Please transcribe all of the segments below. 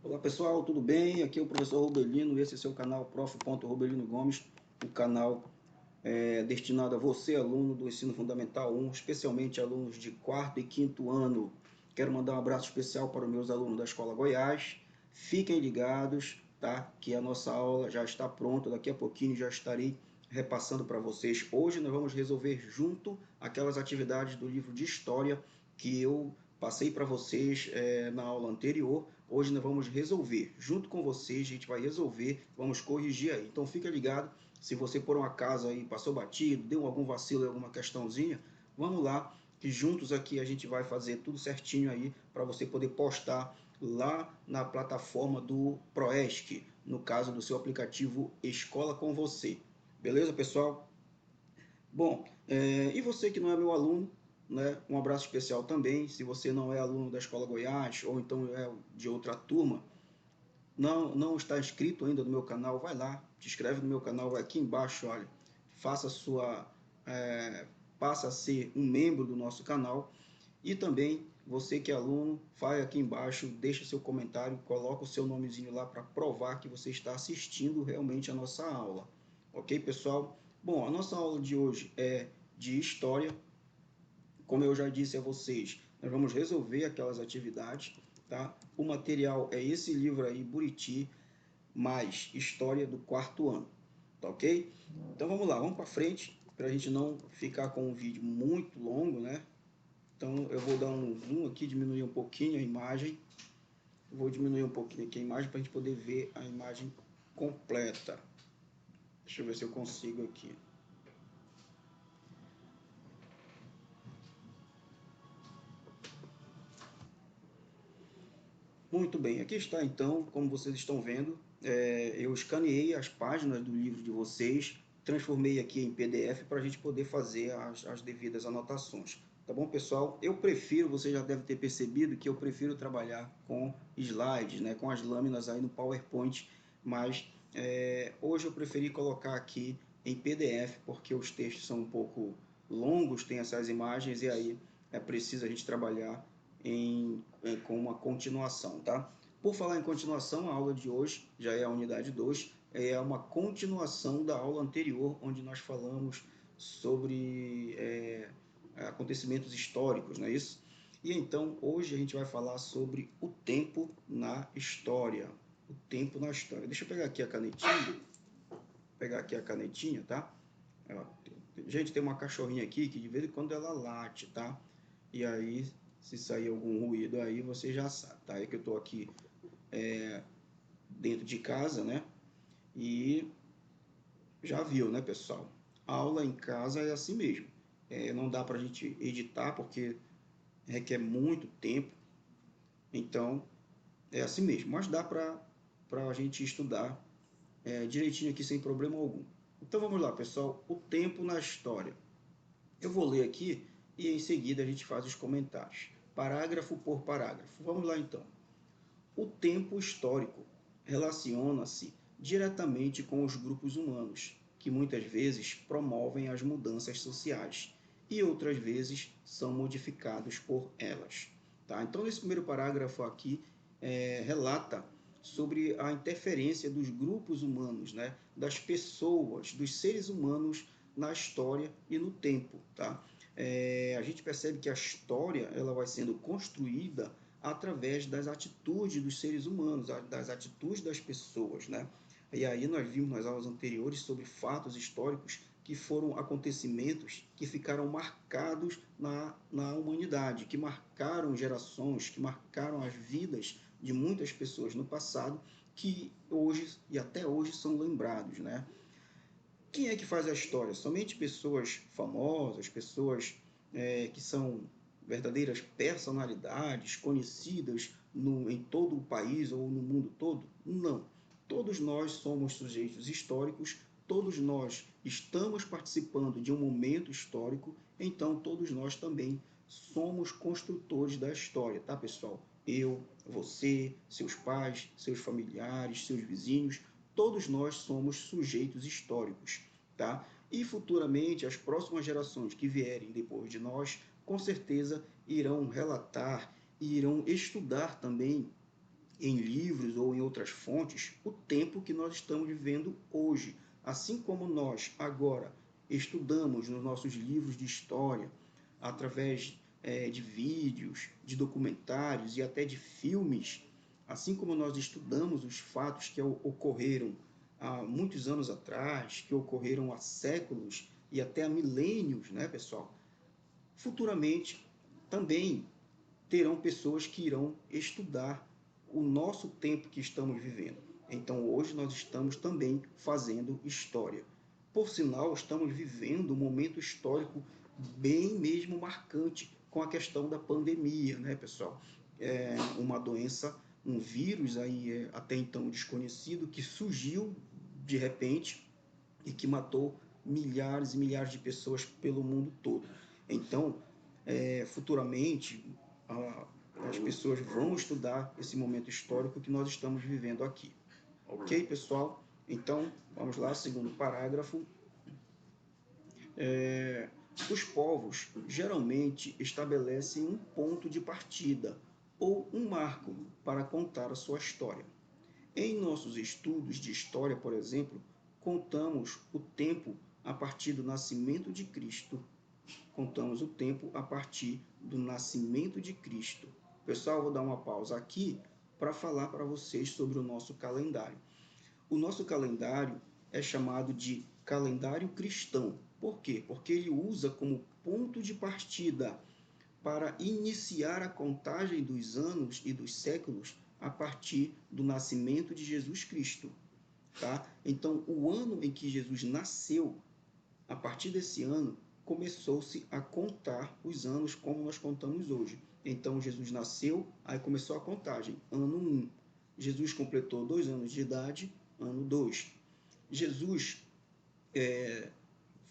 Olá pessoal, tudo bem? Aqui é o professor Robelino, esse é seu canal Prof. Robelino Gomes, o canal destinado a você, aluno do Ensino Fundamental 1, especialmente alunos de 4º e 5º ano. Quero mandar um abraço especial para os meus alunos da Escola Goiás. Fiquem ligados, tá? Que a nossa aula já está pronta, daqui a pouquinho já estarei repassando para vocês. Hoje nós vamos resolver junto aquelas atividades do livro de História que eu passei para vocês na aula anterior. Hoje nós vamos resolver, junto com vocês, a gente vai resolver, vamos corrigir aí. Então fica ligado, se você por um acaso aí passou batido, deu algum vacilo em alguma questãozinha, vamos lá, que juntos aqui a gente vai fazer tudo certinho aí, para você poder postar lá na plataforma do Proesc, no caso do seu aplicativo Escola com Você. Beleza, pessoal? Bom, e você que não é meu aluno, né, um abraço especial também. Se você não é aluno da Escola Goiás ou então é de outra turma, não está inscrito ainda no meu canal, vai lá, te inscreve no meu canal, vai aqui embaixo, olha, faça sua, é, passa a ser um membro do nosso canal. E também, você que é aluno, vai aqui embaixo, deixa seu comentário, coloca o seu nomezinho lá para provar que você está assistindo realmente a nossa aula. Ok, pessoal? Bom, a nossa aula de hoje é de História. Como eu já disse a vocês, nós vamos resolver aquelas atividades, tá? O material é esse livro aí, Buriti, mais História do 4º ano, tá ok? Então vamos lá, vamos para frente, para a gente não ficar com um vídeo muito longo, né? Então eu vou dar um zoom aqui, diminuir um pouquinho a imagem. Eu vou diminuir um pouquinho aqui a imagem para a gente poder ver a imagem completa. Deixa eu ver se eu consigo aqui. Muito bem, aqui está então, como vocês estão vendo, eu escaneei as páginas do livro de vocês, transformei aqui em PDF para a gente poder fazer as devidas anotações. Tá bom, pessoal? Eu prefiro, você já deve ter percebido que eu prefiro trabalhar com slides, né, com as lâminas aí no PowerPoint, mas hoje eu preferi colocar aqui em PDF, porque os textos são um pouco longos, tem essas imagens, e aí é preciso a gente trabalhar com uma continuação, tá? Por falar em continuação, a aula de hoje já é a unidade 2, é uma continuação da aula anterior, onde nós falamos sobre acontecimentos históricos, não é isso? E então, hoje a gente vai falar sobre o tempo na história. O tempo na história. Deixa eu pegar aqui a canetinha, tá? Gente, tem uma cachorrinha aqui que de vez em quando ela late, tá? E aí, se sair algum ruído aí, você já sabe, tá? É que eu tô aqui dentro de casa, né? E já viu, né, pessoal? A aula em casa é assim mesmo. Não dá pra gente editar porque requer muito tempo. Então, é assim mesmo. Mas dá pra gente estudar direitinho aqui sem problema algum. Então vamos lá, pessoal. O tempo na história. Eu vou ler aqui e em seguida a gente faz os comentários. Parágrafo por parágrafo. Vamos lá então. O tempo histórico relaciona-se diretamente com os grupos humanos, que muitas vezes promovem as mudanças sociais e outras vezes são modificados por elas. Tá? Então, nesse primeiro parágrafo aqui, relata sobre a interferência dos grupos humanos, né? Das pessoas, dos seres humanos na história e no tempo. Tá? A gente percebe que a história ela vai sendo construída através das atitudes dos seres humanos, das atitudes das pessoas, né? E aí nós vimos nas aulas anteriores sobre fatos históricos que foram acontecimentos que ficaram marcados na humanidade, que marcaram gerações, que marcaram as vidas de muitas pessoas no passado, que hoje e até hoje são lembrados, né? Quem é que faz a história? Somente pessoas famosas, pessoas que são verdadeiras personalidades conhecidas em todo o país ou no mundo todo? Não. Todos nós somos sujeitos históricos, todos nós estamos participando de um momento histórico, então todos nós também somos construtores da história, tá, pessoal? Eu, você, seus pais, seus familiares, seus vizinhos, todos nós somos sujeitos históricos, tá? E futuramente as próximas gerações que vierem depois de nós, com certeza irão relatar e irão estudar também em livros ou em outras fontes o tempo que nós estamos vivendo hoje. Assim como nós agora estudamos nos nossos livros de história, através de vídeos, de documentários e até de filmes, assim como nós estudamos os fatos que ocorreram há muitos anos atrás, que ocorreram há séculos e até há milênios, né, pessoal? Futuramente também terão pessoas que irão estudar o nosso tempo que estamos vivendo. Então, hoje nós estamos também fazendo história. Por sinal, estamos vivendo um momento histórico bem mesmo marcante com a questão da pandemia, né, pessoal? É uma doença, um vírus aí até então desconhecido que surgiu de repente e que matou milhares e milhares de pessoas pelo mundo todo. Então, futuramente, as pessoas vão estudar esse momento histórico que nós estamos vivendo aqui. Ok, pessoal? Então, vamos lá, segundo parágrafo. Os povos geralmente estabelecem um ponto de partida ou um marco para contar a sua história. Em nossos estudos de história, por exemplo, contamos o tempo a partir do nascimento de Cristo. Contamos o tempo a partir do nascimento de Cristo. Pessoal, vou dar uma pausa aqui para falar para vocês sobre o nosso calendário. O nosso calendário é chamado de calendário cristão. Por quê? Porque ele usa como ponto de partida para iniciar a contagem dos anos e dos séculos a partir do nascimento de Jesus Cristo. Tá? Então, o ano em que Jesus nasceu, a partir desse ano, começou-se a contar os anos como nós contamos hoje. Então, Jesus nasceu, aí começou a contagem, ano 1. Jesus completou 2 anos de idade, ano 2. Jesus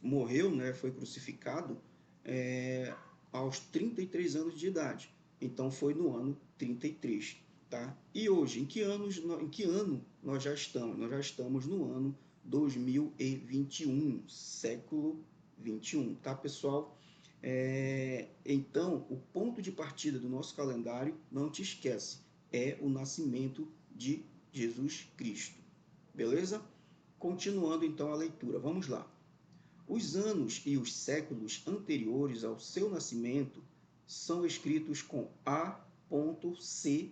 morreu, né, foi crucificado aos 33 anos de idade. Então, foi no ano 33. Tá? E hoje, em que ano nós já estamos? Nós já estamos no ano 2021, século 21, tá, pessoal? Então, o ponto de partida do nosso calendário, não te esquece, é o nascimento de Jesus Cristo. Beleza? Continuando então a leitura, vamos lá. Os anos e os séculos anteriores ao seu nascimento são escritos com A.C.,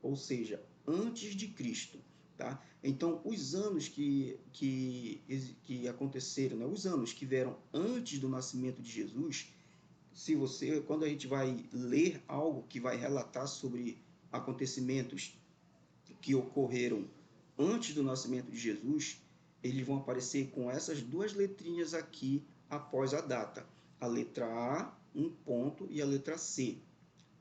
ou seja, antes de Cristo. Tá? Então, os anos que aconteceram, né? Os anos que vieram antes do nascimento de Jesus, quando a gente vai ler algo que vai relatar sobre acontecimentos que ocorreram antes do nascimento de Jesus, eles vão aparecer com essas duas letrinhas aqui após a data. A letra A, um ponto, e a letra C.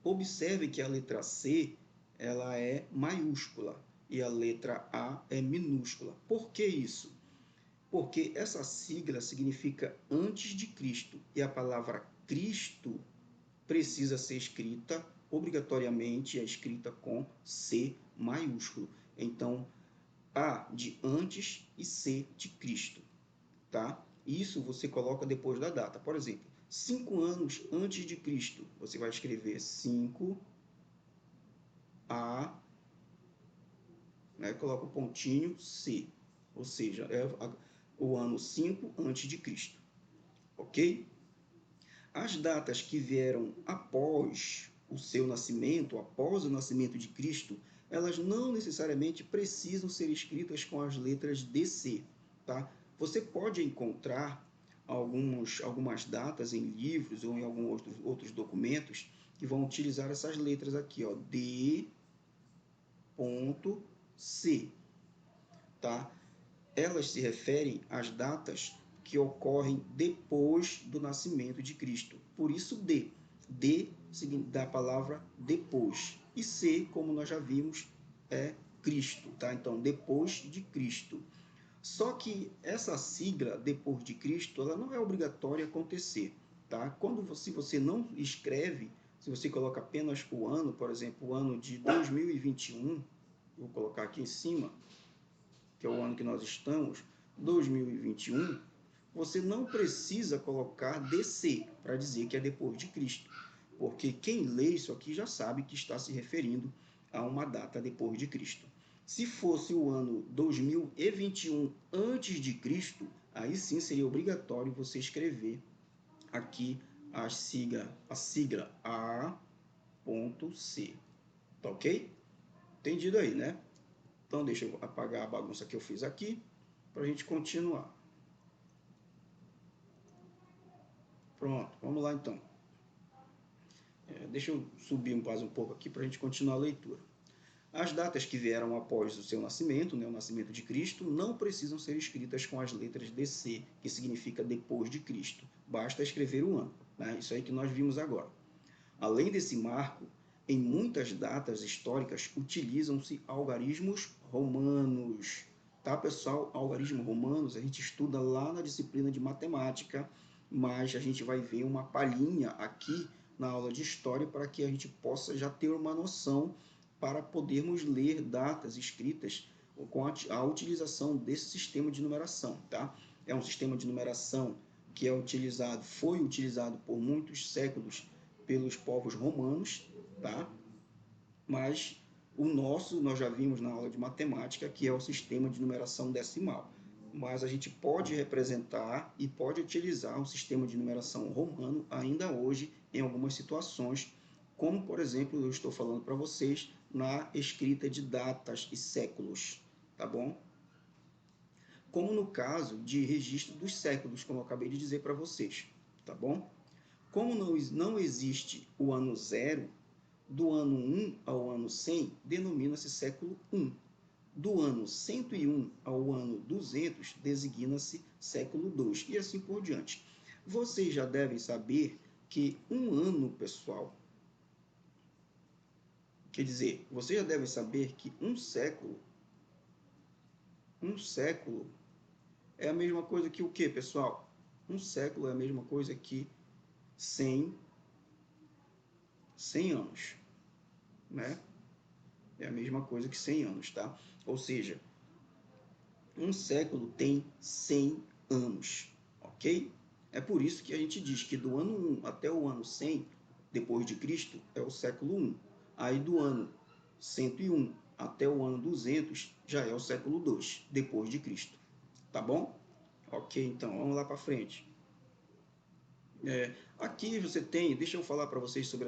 Observe que a letra C ela é maiúscula e a letra A é minúscula. Por que isso? Porque essa sigla significa antes de Cristo e a palavra Cristo precisa ser escrita, obrigatoriamente é escrita com C maiúsculo. Então, A de antes e C de Cristo, tá? Isso você coloca depois da data. Por exemplo, 5 anos antes de Cristo, você vai escrever 5 A, né? Coloca o pontinho C, ou seja, é o ano 5 antes de Cristo, ok? As datas que vieram após o seu nascimento, após o nascimento de Cristo, elas não necessariamente precisam ser escritas com as letras DC, tá? Você pode encontrar algumas datas em livros ou em alguns outros documentos que vão utilizar essas letras aqui, ó, D.C, tá? Elas se referem às datas que ocorrem depois do nascimento de Cristo. Por isso, D da palavra depois. E C, como nós já vimos, é Cristo, tá? Então, depois de Cristo. Só que essa sigla, depois de Cristo, ela não é obrigatória acontecer, tá? Se você não escreve, se você coloca apenas o ano, por exemplo, o ano de 2021, vou colocar aqui em cima, que é o ano que nós estamos, 2021, você não precisa colocar DC para dizer que é depois de Cristo, porque quem lê isso aqui já sabe que está se referindo a uma data depois de Cristo. Se fosse o ano 2021 antes de Cristo, aí sim seria obrigatório você escrever aqui a sigla A.C. Tá ok? Entendido aí, né? Então deixa eu apagar a bagunça que eu fiz aqui para a gente continuar. Pronto, vamos lá então. Deixa eu subir mais um pouco aqui para a gente continuar a leitura. As datas que vieram após o seu nascimento, né, o nascimento de Cristo, não precisam ser escritas com as letras DC, que significa depois de Cristo. Basta escrever o ano. Né? Isso aí que nós vimos agora. Além desse marco, em muitas datas históricas utilizam-se algarismos romanos. Tá, pessoal? Algarismos romanos a gente estuda lá na disciplina de matemática, mas a gente vai ver uma palhinha aqui na aula de história para que a gente possa já ter uma noção para podermos ler datas escritas com a utilização desse sistema de numeração, tá? É um sistema de numeração que foi utilizado por muitos séculos pelos povos romanos, tá? Mas o nosso, nós já vimos na aula de matemática, que é o sistema de numeração decimal. Mas a gente pode representar e pode utilizar o sistema de numeração romano ainda hoje em algumas situações, como, por exemplo, eu estou falando para vocês na escrita de datas e séculos, tá bom? Como no caso de registro dos séculos, como eu acabei de dizer para vocês, tá bom? Como não existe o ano zero, do ano 1 ao ano 100 denomina-se século I. Do ano 101 ao ano 200 designa-se século II. E assim por diante. Vocês já devem saber que um ano, pessoal, quer dizer, vocês já devem saber que um século é a mesma coisa que o quê, pessoal? Um século é a mesma coisa que 100 anos, né? É a mesma coisa que 100 anos, tá? Ou seja, um século tem 100 anos, ok? É por isso que a gente diz que do ano 1 até o ano 100 depois de Cristo é o século I. Aí do ano 101 até o ano 200 já é o século II depois de Cristo. Tá bom? Ok, então vamos lá para frente. Aqui você tem, deixa eu falar para vocês sobre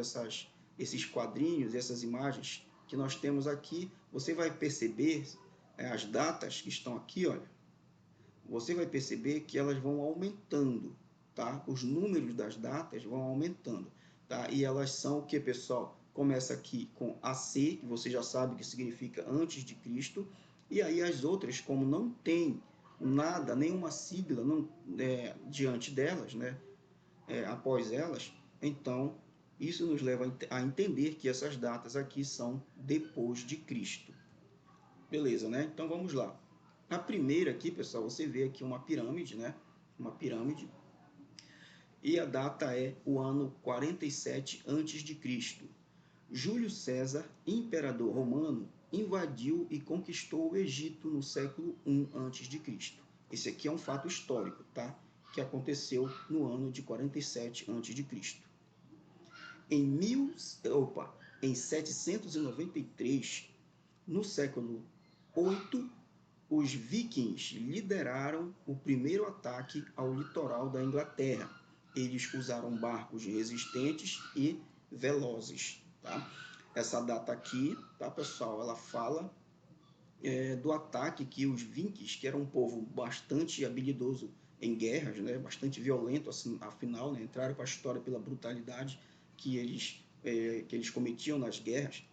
esses quadrinhos, essas imagens que nós temos aqui. Você vai perceber as datas que estão aqui, olha. Você vai perceber que elas vão aumentando, tá? Os números das datas vão aumentando, tá? E elas são o que, pessoal? Começa aqui com AC, que você já sabe que significa antes de Cristo, e aí as outras, como não tem nada, nenhuma sigla diante delas, né? Após elas, então isso nos leva a entender que essas datas aqui são depois de Cristo. Beleza, né? Então vamos lá. A primeira aqui, pessoal, você vê aqui uma pirâmide, né? Uma pirâmide. E a data é o ano 47 a.C. Júlio César, imperador romano, invadiu e conquistou o Egito no século I a.C. Esse aqui é um fato histórico, tá? Que aconteceu no ano de 47 a.C. Em 793, no século VIII, os vikings lideraram o primeiro ataque ao litoral da Inglaterra. Eles usaram barcos resistentes e velozes. Tá? Essa data aqui, tá, pessoal, ela fala do ataque que os vikings, que era um povo bastante habilidoso em guerras, né, bastante violento, assim, afinal, né, entraram para a história pela brutalidade que eles cometiam nas guerras,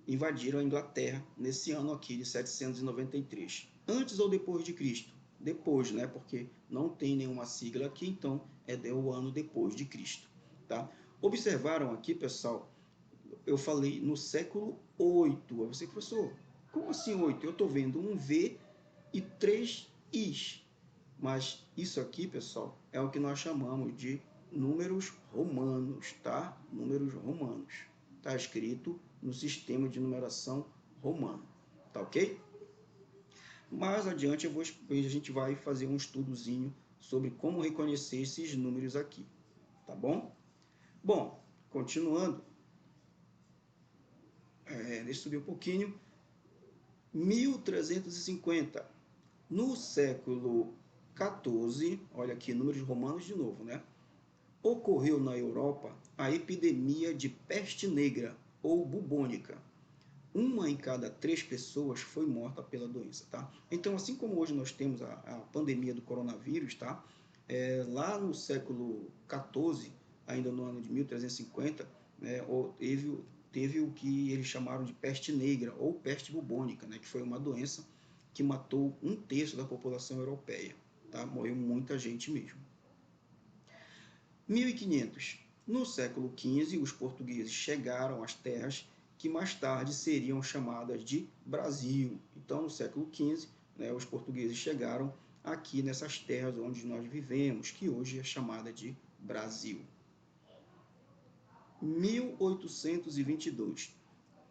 invadiram a Inglaterra nesse ano aqui de 793. Antes ou depois de Cristo? Depois, né? Porque não tem nenhuma sigla aqui, então é o ano depois de Cristo, tá? Observaram aqui, pessoal, eu falei no século 8. Você, professor, como assim 8? Eu estou vendo um V e 3 Is. Mas isso aqui, pessoal, é o que nós chamamos de números romanos, tá? Números romanos. Está escrito no sistema de numeração romano, tá ok? Mais adiante a gente vai fazer um estudozinho sobre como reconhecer esses números aqui, tá bom? Bom, continuando, deixa eu subir um pouquinho, 1350. No século XIV, olha aqui, números romanos de novo, né? Ocorreu na Europa a epidemia de peste negra ou bubônica. Uma em cada 3 pessoas foi morta pela doença, tá? Então, assim como hoje nós temos a pandemia do coronavírus, tá? Lá no século XIV, ainda no ano de 1350, né, teve o que eles chamaram de peste negra ou peste bubônica, né, que foi uma doença que matou 1/3 da população europeia, tá? Morreu muita gente mesmo. 1500. No século XV, os portugueses chegaram às terras que mais tarde seriam chamadas de Brasil. Então, no século XV, né, os portugueses chegaram aqui nessas terras onde nós vivemos, que hoje é chamada de Brasil. 1822.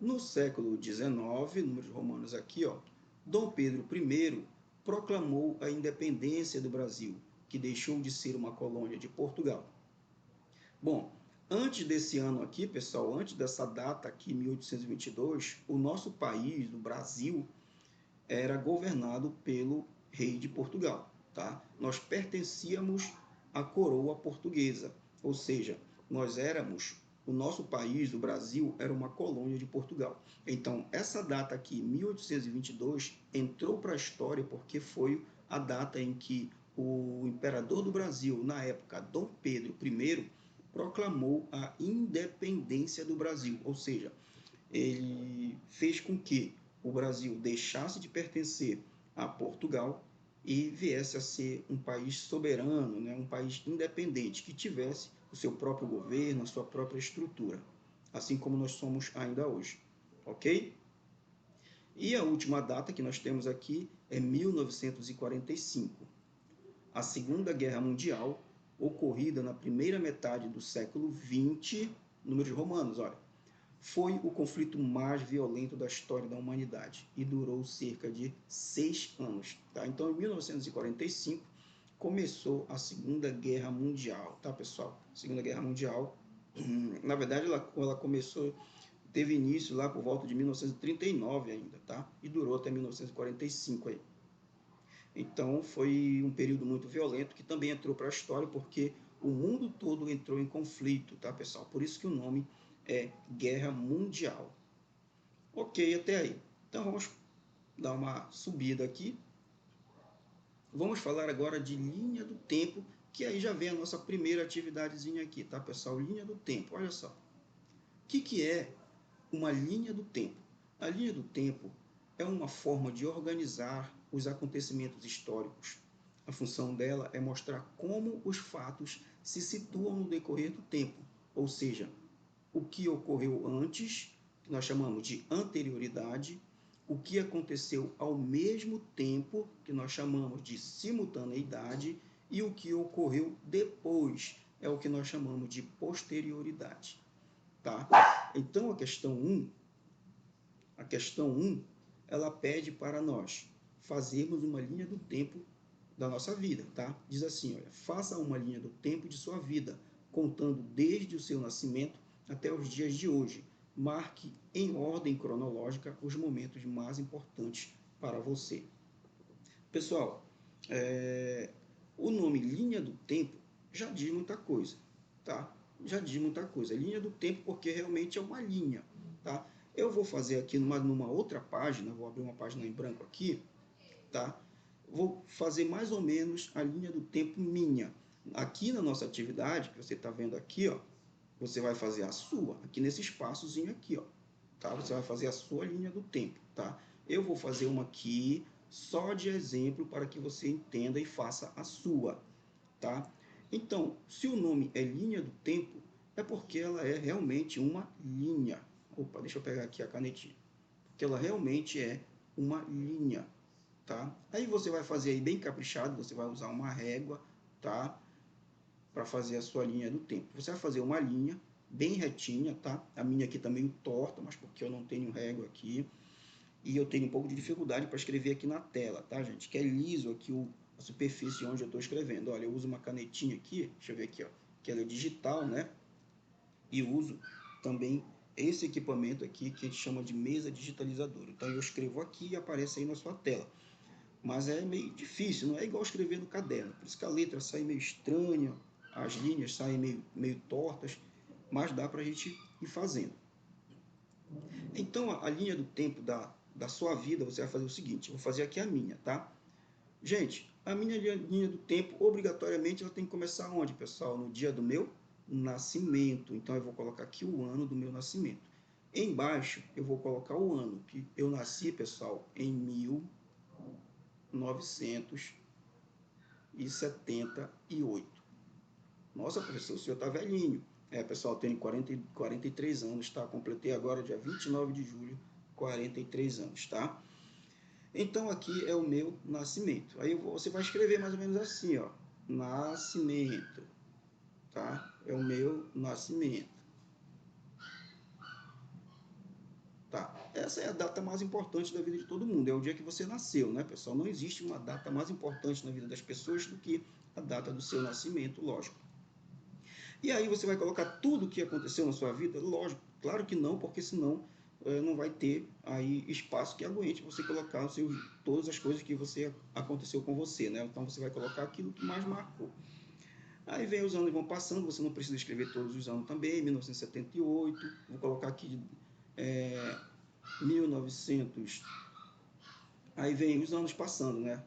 No século XIX, números romanos aqui, ó, Dom Pedro I proclamou a independência do Brasil, que deixou de ser uma colônia de Portugal. Bom, antes desse ano aqui, pessoal, antes dessa data aqui, 1822, o nosso país, o Brasil, era governado pelo rei de Portugal, tá? Nós pertencíamos à coroa portuguesa, ou seja, o nosso país, o Brasil, era uma colônia de Portugal. Então, essa data aqui, 1822, entrou para a história porque foi a data em que o imperador do Brasil, na época, Dom Pedro I, proclamou a independência do Brasil, ou seja, ele fez com que o Brasil deixasse de pertencer a Portugal e viesse a ser um país soberano, né, um país independente, que tivesse o seu próprio governo, a sua própria estrutura, assim como nós somos ainda hoje, ok? E a última data que nós temos aqui é 1945. A Segunda Guerra Mundial, ocorrida na primeira metade do século XX, números romanos, olha, foi o conflito mais violento da história da humanidade e durou cerca de 6 anos. Tá? Então, em 1945, começou a Segunda Guerra Mundial, tá, pessoal? Segunda Guerra Mundial, na verdade, ela começou, teve início lá por volta de 1939 ainda, tá? E durou até 1945 aí. Então, foi um período muito violento que também entrou para a história porque o mundo todo entrou em conflito, tá, pessoal? Por isso que o nome é Guerra Mundial. Ok, até aí. Então, vamos dar uma subida aqui. Vamos falar agora de linha do tempo, que aí já vem a nossa primeira atividadezinha aqui, tá, pessoal? Linha do tempo, olha só. O que é uma linha do tempo? A linha do tempo é uma forma de organizar os acontecimentos históricos. A função dela é mostrar como os fatos se situam no decorrer do tempo, ou seja, o que ocorreu antes, que nós chamamos de anterioridade, o que aconteceu ao mesmo tempo, que nós chamamos de simultaneidade, e o que ocorreu depois, é o que nós chamamos de posterioridade. Tá? Então, a questão 1, ela pede para nós fazermos uma linha do tempo da nossa vida, tá? Diz assim, olha, faça uma linha do tempo de sua vida, contando desde o seu nascimento até os dias de hoje. Marque em ordem cronológica os momentos mais importantes para você. Pessoal, o nome linha do tempo já diz muita coisa, tá? Já diz muita coisa. Linha do tempo porque realmente é uma linha, tá? Eu vou fazer aqui numa outra página, vou abrir uma página em branco aqui, tá? Vou fazer mais ou menos a linha do tempo minha. Aqui na nossa atividade, que você está vendo aqui, ó, você vai fazer a sua, aqui nesse espaçozinho aqui, ó, tá? Você vai fazer a sua linha do tempo, tá? Eu vou fazer uma aqui, só de exemplo, para que você entenda e faça a sua, tá? Então, se o nome é linha do tempo, é porque ela é realmente uma linha. Opa, deixa eu pegar aqui a canetinha. Porque ela realmente é uma linha, tá? Aí você vai fazer aí bem caprichado, você vai usar uma régua, tá? Para fazer a sua linha do tempo. Você vai fazer uma linha bem retinha, tá? A minha aqui tá meio torta, mas porque eu não tenho régua aqui. E eu tenho um pouco de dificuldade para escrever aqui na tela, tá, gente? Que é liso aqui a superfície onde eu estou escrevendo. Olha, eu uso uma canetinha aqui, deixa eu ver aqui, ó, que ela é digital, né? E uso também esse equipamento aqui que a gente chama de mesa digitalizadora. Então eu escrevo aqui e aparece aí na sua tela. Mas é meio difícil, não é igual escrever no caderno. Por isso que a letra sai meio estranha, as linhas saem meio tortas, mas dá para a gente ir fazendo. Então a linha do tempo da sua vida, você vai fazer o seguinte, eu vou fazer aqui a minha, tá? Gente, a minha linha do tempo, obrigatoriamente, ela tem que começar onde, pessoal? No dia do meu nascimento. Então, eu vou colocar aqui o ano do meu nascimento. Embaixo, eu vou colocar o ano que eu nasci, pessoal, em 1978. Nossa, professor, o senhor está velhinho. Pessoal, eu tenho 43 anos, tá? Completei agora, dia 29 de julho, 43 anos, tá? Então, aqui é o meu nascimento. Aí você vai escrever mais ou menos assim, ó. Nascimento, tá? É o meu nascimento. Tá? Essa é a data mais importante da vida de todo mundo. É o dia que você nasceu, né, pessoal? Não existe uma data mais importante na vida das pessoas do que a data do seu nascimento, lógico. E aí você vai colocar tudo o que aconteceu na sua vida? Lógico, claro que não, porque senão não vai ter aí espaço que aguente você colocar todas as coisas que aconteceu com você, né? Então você vai colocar aquilo que mais marcou. Aí vem os anos vão passando, você não precisa escrever todos os anos também, 1978, vou colocar aqui 1900, aí vem os anos passando, né?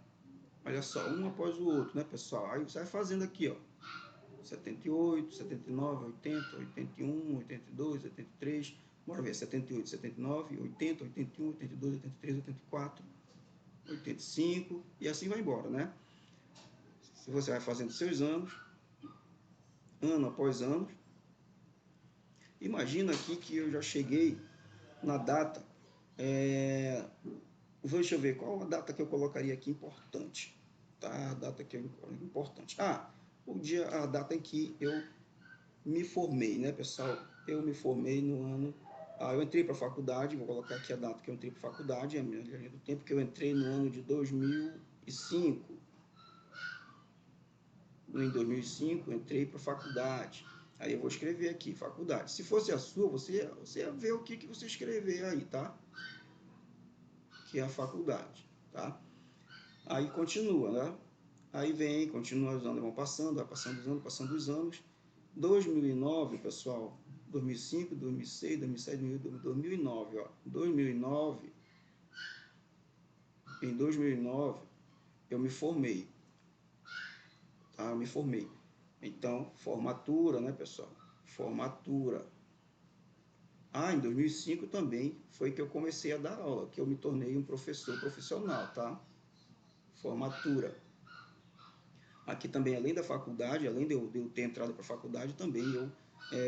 Olha só, um após o outro, né, pessoal? Aí você vai fazendo aqui, ó, 78, 79, 80, 81, 82, 83, bora ver, 78, 79, 80, 81, 82, 83, 84, 85, e assim vai embora, né? Se você vai fazendo seus anos, ano após ano, imagina aqui que eu já cheguei na data, deixa eu ver, qual a data que eu colocaria aqui importante, tá? A data que é importante. A data em que eu me formei, né, pessoal? Eu me formei no ano. Eu entrei para a faculdade, vou colocar aqui a data que eu entrei para a faculdade, a minha linha do tempo, que eu entrei no ano de 2005. Em 2005, entrei para a faculdade. Aí eu vou escrever aqui, faculdade. Se fosse a sua, você ia ver o que você escrever aí, tá? Que é a faculdade, tá? Aí continua, né? Aí vem, continua os anos, vão passando, vai passando os anos, passando os anos. 2009, pessoal, 2005, 2006, 2007, 2009, ó. 2009, em 2009, eu me formei, tá? Eu me formei. Então, formatura, né, pessoal? Formatura. Em 2005 também foi que eu comecei a dar aula, que eu me tornei um professor profissional, tá? Formatura. Aqui também, além da faculdade, além de eu ter entrado para a faculdade, também eu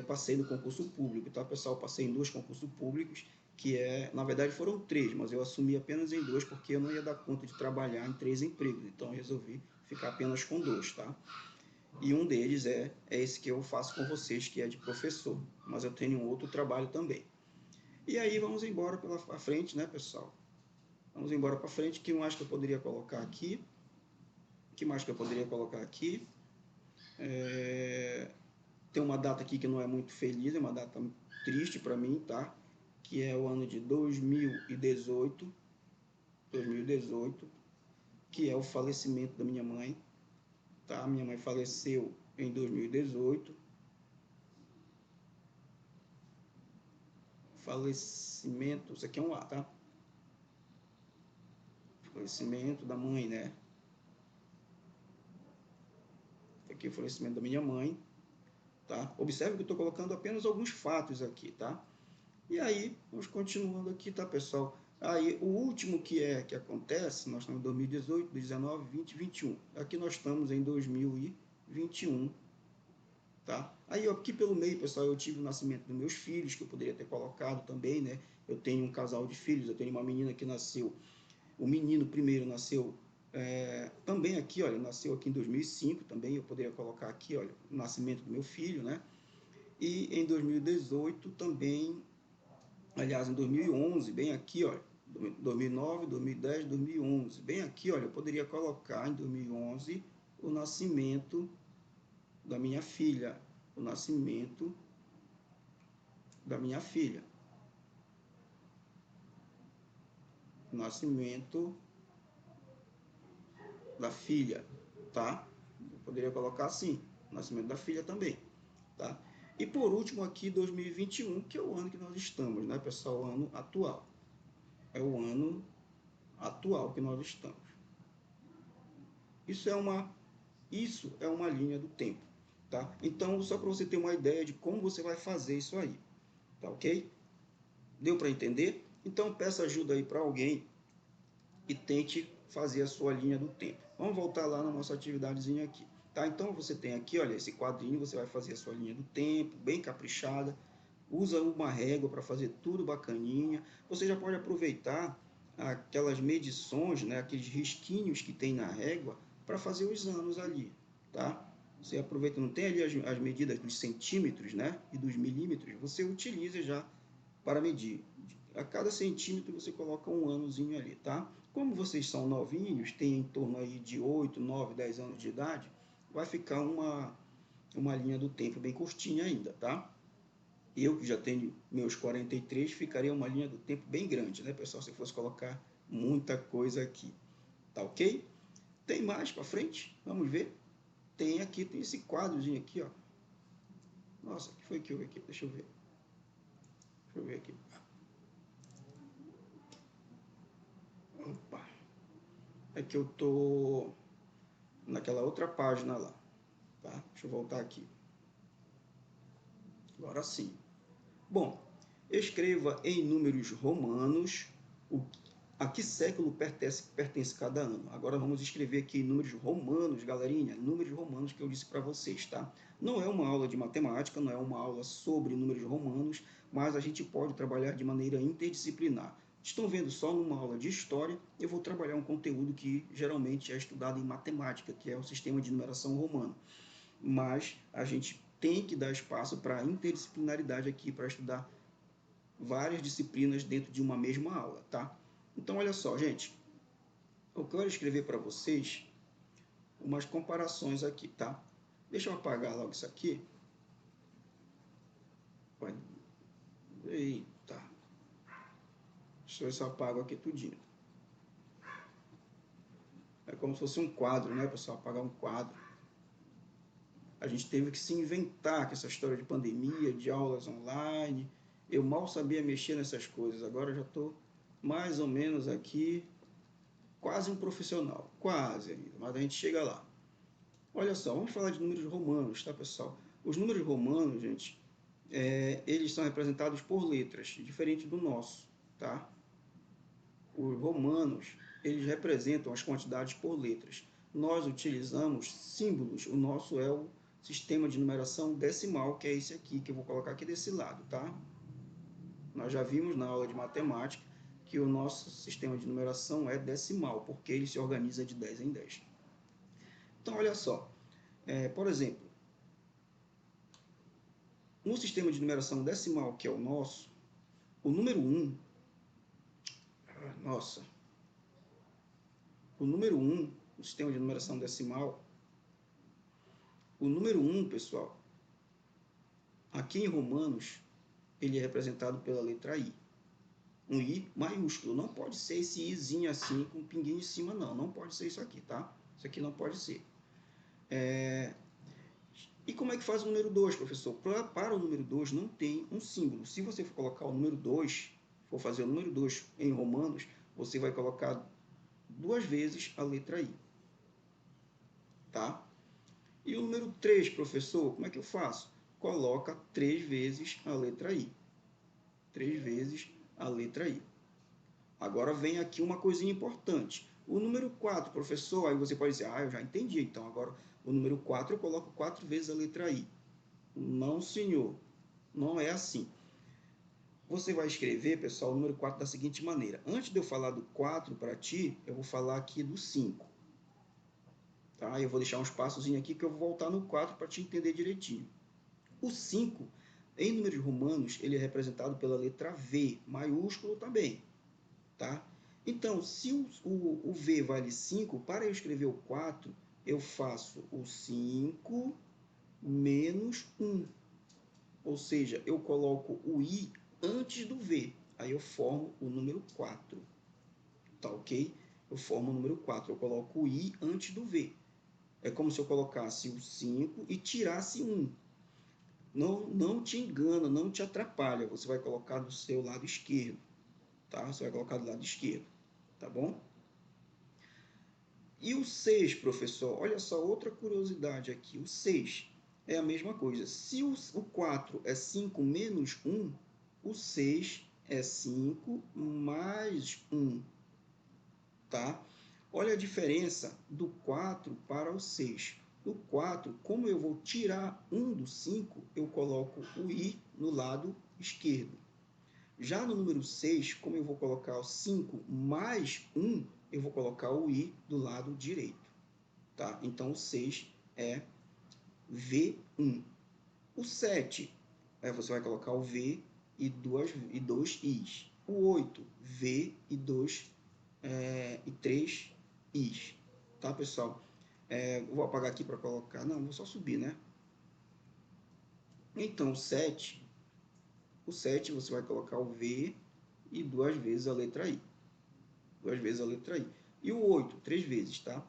passei no concurso público, tá, pessoal? Passei em 2 concursos públicos, na verdade foram 3, mas eu assumi apenas em 2, porque eu não ia dar conta de trabalhar em 3 empregos, então eu resolvi ficar apenas com 2, tá? E um deles é esse que eu faço com vocês, que é de professor, mas eu tenho um outro trabalho também. E aí vamos embora pela frente, né, pessoal? Vamos embora para frente, o que mais que eu poderia colocar aqui? O que mais que eu poderia colocar aqui? Tem uma data aqui que não é muito feliz, é uma data triste para mim, tá? Que é o ano de 2018, que é o falecimento da minha mãe, tá? Minha mãe faleceu em 2018. Falecimento, isso aqui é um A, tá? Falecimento da mãe, né? Aqui é o falecimento da minha mãe, tá? Observe que eu estou colocando apenas alguns fatos aqui, tá? E aí, vamos continuando aqui, tá, pessoal? Aí, o último que acontece, nós estamos em 2018, 2019, 20, 21. Aqui nós estamos em 2021, tá? Aí, aqui pelo meio, pessoal, eu tive o nascimento dos meus filhos, que eu poderia ter colocado também, né? Eu tenho um casal de filhos, eu tenho uma menina que nasceu, o menino primeiro nasceu também aqui, olha, nasceu aqui em 2005 também, eu poderia colocar aqui, olha, o nascimento do meu filho, né? E em 2018 também, aliás, em 2011, bem aqui, olha, 2009, 2010, 2011, bem aqui, olha, eu poderia colocar em 2011 o nascimento da minha filha, o nascimento da minha filha, Nascimento da filha, tá? Eu poderia colocar assim, nascimento da filha também, tá? E por último aqui, 2021, que é o ano que nós estamos, né, pessoal? O ano atual. É o ano atual que nós estamos. Isso é uma linha do tempo, tá? Então, só para você ter uma ideia de como você vai fazer isso aí, tá ok? Deu para entender? Então, peça ajuda aí para alguém e tente fazer a sua linha do tempo. Vamos voltar lá na nossa atividadezinha aqui, tá? Então, você tem aqui, olha, esse quadrinho, você vai fazer a sua linha do tempo, bem caprichada, usa uma régua para fazer tudo bacaninha. Você já pode aproveitar aquelas medições, né, aqueles risquinhos que tem na régua para fazer os anos ali, tá? Você aproveita, não tem ali as medidas dos centímetros, né, e dos milímetros, você utiliza já para medir. A cada centímetro você coloca um anozinho ali, tá? Como vocês são novinhos, tem em torno aí de 8, 9, 10 anos de idade, vai ficar uma linha do tempo bem curtinha ainda, tá? Eu, que já tenho meus 43, ficaria uma linha do tempo bem grande, né, pessoal? Se eu fosse colocar muita coisa aqui, tá ok? Tem mais para frente? Vamos ver? Tem aqui, tem esse quadrozinho aqui, ó. Nossa, o que foi que houve aqui? Deixa eu ver. Deixa eu ver aqui. Opa. É que eu tô naquela outra página lá, tá? Deixa eu voltar aqui. Agora sim. Bom, escreva em números romanos a que século pertence cada ano. Agora vamos escrever aqui em números romanos, galerinha, números romanos que eu disse para vocês, tá? Não é uma aula de matemática, não é uma aula sobre números romanos, mas a gente pode trabalhar de maneira interdisciplinar. Estão vendo só numa aula de história, eu vou trabalhar um conteúdo que geralmente é estudado em matemática, que é o sistema de numeração romano. Mas a gente tem que dar espaço para a interdisciplinaridade aqui, para estudar várias disciplinas dentro de uma mesma aula, tá? Então, olha só, gente, eu quero escrever para vocês umas comparações aqui, tá? Deixa eu apagar logo isso aqui. Eita. Deixa eu ver se eu apago aqui tudinho. É como se fosse um quadro, né, pessoal? Apagar um quadro. A gente teve que se inventar com essa história de pandemia, de aulas online. Eu mal sabia mexer nessas coisas. Agora eu já estou mais ou menos aqui, quase um profissional. Quase ainda, mas a gente chega lá. Olha só, vamos falar de números romanos, tá, pessoal? Os números romanos, gente, eles são representados por letras, diferente do nosso, tá? Os romanos, eles representam as quantidades por letras. Nós utilizamos símbolos, o nosso é o sistema de numeração decimal, que é esse aqui, que eu vou colocar aqui desse lado, tá? Nós já vimos na aula de matemática que o nosso sistema de numeração é decimal, porque ele se organiza de 10 em 10. Então, olha só, por exemplo, no sistema de numeração decimal, que é o nosso, o número 1, nossa, o número 1, no sistema de numeração decimal, o número 1, pessoal, aqui em Romanos, ele é representado pela letra I. Um I maiúsculo, não pode ser esse Izinho assim, com um pinguinho em cima, não. Não pode ser isso aqui, tá? Isso aqui não pode ser. E como é que faz o número 2, professor? Para o número 2 não tem um símbolo. Se você for colocar o número 2, for fazer o número 2 em Romanos, você vai colocar 2 vezes a letra I. Tá? E o número 3, professor, como é que eu faço? Coloca 3 vezes a letra I. 3 vezes a letra I. Agora vem aqui uma coisinha importante. O número 4, professor, aí você pode dizer, eu já entendi, então agora o número 4 eu coloco 4 vezes a letra I. Não, senhor, não é assim. Você vai escrever, pessoal, o número 4 da seguinte maneira. Antes de eu falar do 4 para ti, eu vou falar aqui do 5. Tá? Eu vou deixar um espaçozinho aqui que eu vou voltar no 4 para te entender direitinho. O 5, em números romanos, ele é representado pela letra V, maiúsculo também. Tá? Então, se o V vale 5, para eu escrever o 4, eu faço o 5 menos 1. Ou seja, eu coloco o I antes do V. Aí eu formo o número 4. tá ok? Eu formo o número 4, eu coloco o I antes do V. É como se eu colocasse o 5 e tirasse 1. Não te engana, não te atrapalha. Você vai colocar do seu lado esquerdo, tá? Você vai colocar do lado esquerdo, tá bom? E o 6, professor? Olha só, outra curiosidade aqui. O 6 é a mesma coisa. Se o 4 é 5 menos 1, o 6 é 5 mais 1, tá? Olha a diferença do 4 para o 6. No 4, como eu vou tirar 1 do 5, eu coloco o I no lado esquerdo. Já no número 6, como eu vou colocar o 5 mais 1, eu vou colocar o I do lado direito. Tá? Então, o 6 é V1. O 7, você vai colocar o V e dois Is. O 8, V e 3 Is. Tá, pessoal? Eu vou apagar aqui para colocar... Não, vou só subir, né? Então, o 7 você vai colocar o V e 2 vezes a letra I. 2 vezes a letra I. E o 8, 3 vezes, tá?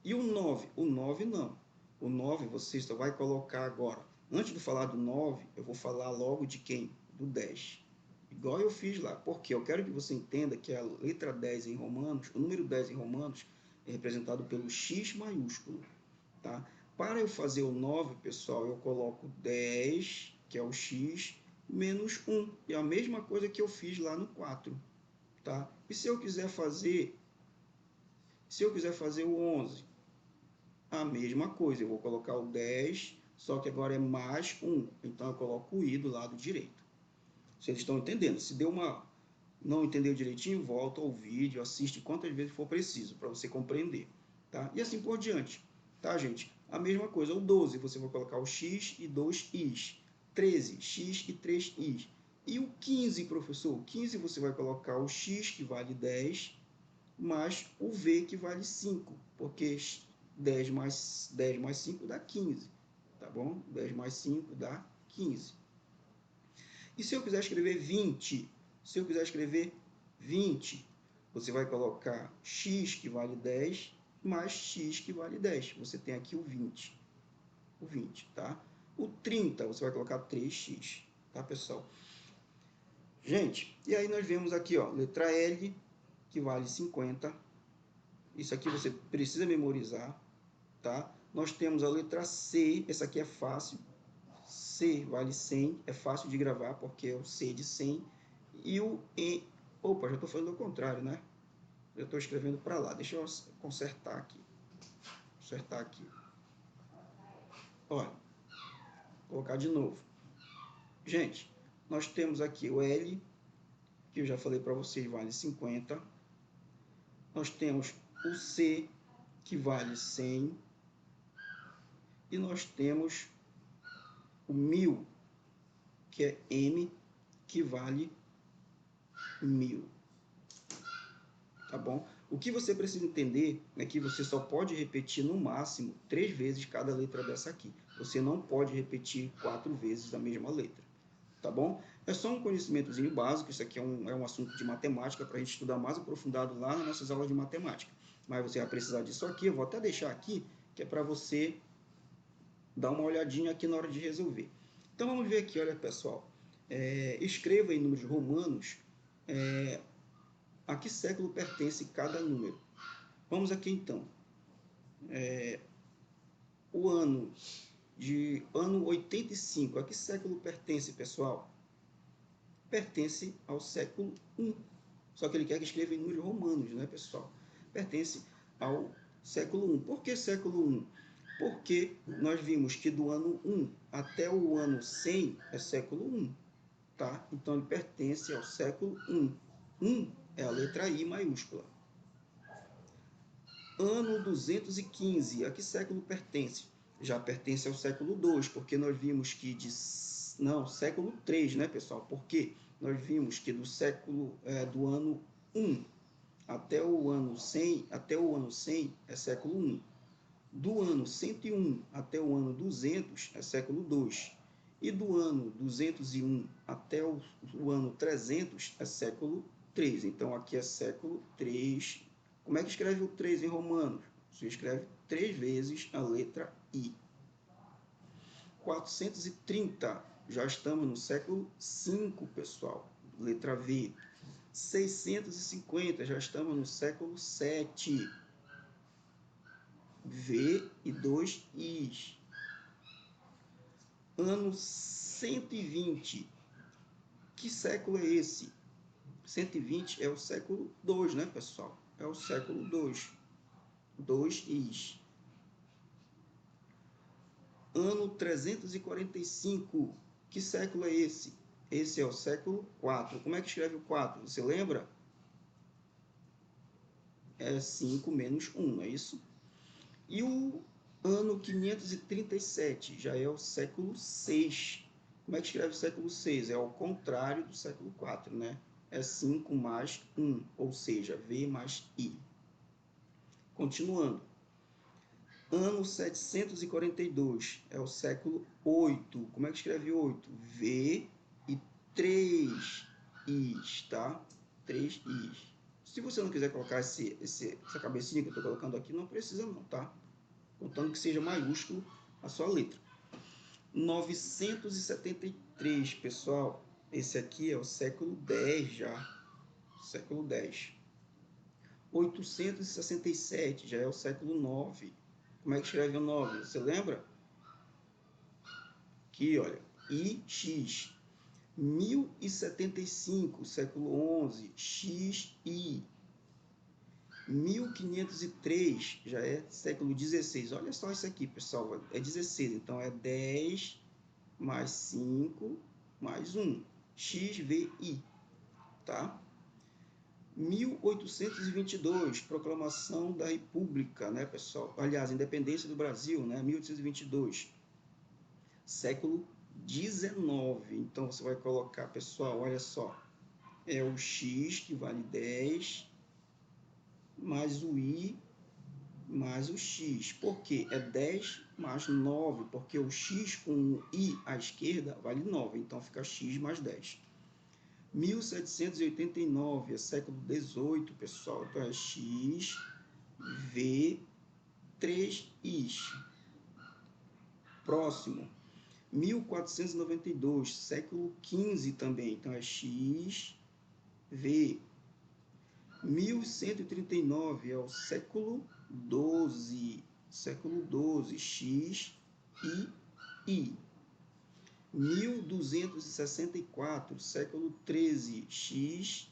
E o 9? O 9 não. O 9 você só vai colocar agora. Antes de falar do 9, eu vou falar logo de quem? Do 10. Igual eu fiz lá. Porque eu quero que você entenda que a letra 10 em Romanos, o número 10 em Romanos, é representado pelo X maiúsculo. Tá? Para eu fazer o 9, pessoal, eu coloco 10, que é o X, menos 1. E a mesma coisa que eu fiz lá no 4. Tá? E se eu quiser fazer o 11, a mesma coisa, eu vou colocar o 10, só que agora é mais 1, então eu coloco o I do lado direito. Vocês estão entendendo? Se não entendeu direitinho, volta ao vídeo, assiste quantas vezes for preciso, para você compreender. Tá? E assim por diante. Tá, gente? A mesma coisa, o 12, você vai colocar o X e 2 Is. 13, X e 3 Is. E o 15, professor? O 15 você vai colocar o X, que vale 10, mais o V, que vale 5, porque 10 mais 5 dá 15, tá bom? 10 mais 5 dá 15. E se eu quiser escrever 20, você vai colocar x, que vale 10, mais x, que vale 10. Você tem aqui o 20, tá? O 30, você vai colocar 3x, tá, pessoal? Gente, e aí nós vemos aqui, ó, letra L, que vale 50. Isso aqui você precisa memorizar, tá? Nós temos a letra C, essa aqui é fácil. C vale 100, é fácil de gravar porque é o C de 100. E o E... Opa, já estou fazendo o contrário, né? Já estou escrevendo para lá. Deixa eu consertar aqui. Olha, vou colocar de novo. Gente, nós temos aqui o L, que eu já falei para vocês, vale 50. Nós temos o C, que vale 100. E nós temos o 1000, que é M, que vale 1000. Tá bom? O que você precisa entender é que você só pode repetir no máximo 3 vezes cada letra dessa aqui. Você não pode repetir 4 vezes a mesma letra. Tá bom? É só um conhecimentozinho básico, isso aqui é um assunto de matemática para a gente estudar mais aprofundado lá nas nossas aulas de matemática. Mas você vai precisar disso aqui, eu vou até deixar aqui, que é para você dar uma olhadinha aqui na hora de resolver. Então vamos ver aqui, olha pessoal, escreva em números romanos a que século pertence cada número. Vamos aqui então. O ano 85, a que século pertence, pessoal? Pertence ao século I. Só que ele quer que escreva em números romanos, né, pessoal? Pertence ao século I. Por que século I? Porque nós vimos que do ano 1 até o ano 100 é século I, tá? Então ele pertence ao século I. 1 é a letra I maiúscula. Ano 215, a que século pertence? Já pertence ao século II, porque nós vimos que século III, né, pessoal? Porque nós vimos que do ano 1 até o ano 100 é século I. Do ano 101 até o ano 200 é século II. E do ano 201 até o ano 300 é século 3. Então, aqui é século 3. Como é que escreve o 3 em romanos? Você escreve 3 vezes a letra I. 430, já estamos no século 5, pessoal. Letra V. 650, já estamos no século 7. V e 2 Is. Ano 120. Que século é esse? 120 é o século 2, né, pessoal? É o século 2. 2 Is. Ano 345. Que século é esse? Esse é o século 4. Como é que escreve o 4? Você lembra? É 5 menos 1, não é isso? E o ano 537 já é o século 6. Como é que escreve o século 6? É ao contrário do século 4, né? É 5 mais 1, ou seja, V mais I. Continuando. Ano 742 é o século 8. Como é que escreve 8? V e 3 Is, tá? 3 Is. Se você não quiser colocar essa cabecinha que eu estou colocando aqui, não precisa não, tá? Contando que seja maiúsculo a sua letra. 973, pessoal. Esse aqui é o século 10 já. Século 10. 867 já é o século 9. Como é que escreve o 9? Você lembra? Aqui, olha. IX. 1075, século 11. XI. 1503 já é século 16. Olha só isso aqui, pessoal. É 16, então é 10 mais 5 mais 1. XVI, tá? 1822, proclamação da República, né, pessoal? Aliás, independência do Brasil, né? 1822. Século 19. Então, você vai colocar, pessoal, olha só. É o X, que vale 10, mais o I, mais o X. Por quê? É 10 mais 9, porque o X com o I à esquerda vale 9, então fica X mais 10. 1789, é século 18, pessoal. Então é X, V, 3 Is. Próximo. 1492, século 15 também. Então é X, V. 1139 é o século 12. Século 12, X, I. 1264, século 13, X,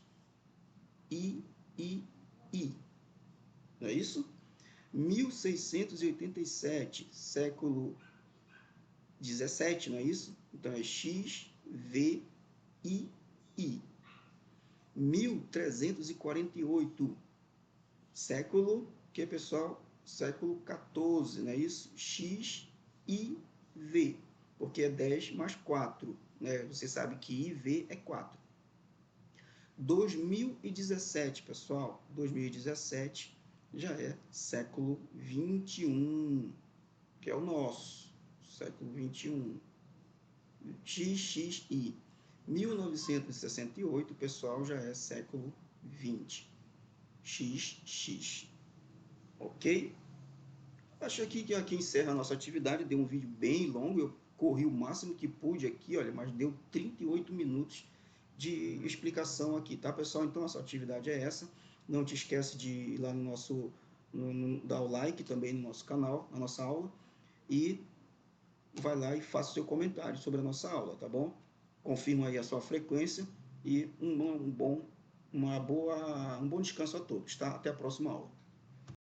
I. Não é isso? 1687, século 17, não é isso? Então é X, V, I. 1348, século, que pessoal? Século 14, não é isso? X, I, V, porque é 10 mais 4, né? Você sabe que I, V é 4. 2017, pessoal, 2017 já é século 21, que é o nosso, século 21. XXI. 1968, pessoal, já é século 20. XX. Ok? Acho que aqui encerra a nossa atividade. Deu um vídeo bem longo. Eu corri o máximo que pude aqui, olha, mas deu 38 minutos de explicação aqui, tá, pessoal? Então, essa atividade é essa. Não te esquece de ir lá no nosso... dar o like também no nosso canal, na nossa aula. E vai lá e faça o seu comentário sobre a nossa aula, tá bom? Confirma aí a sua frequência e um bom descanso a todos, tá? Até a próxima aula.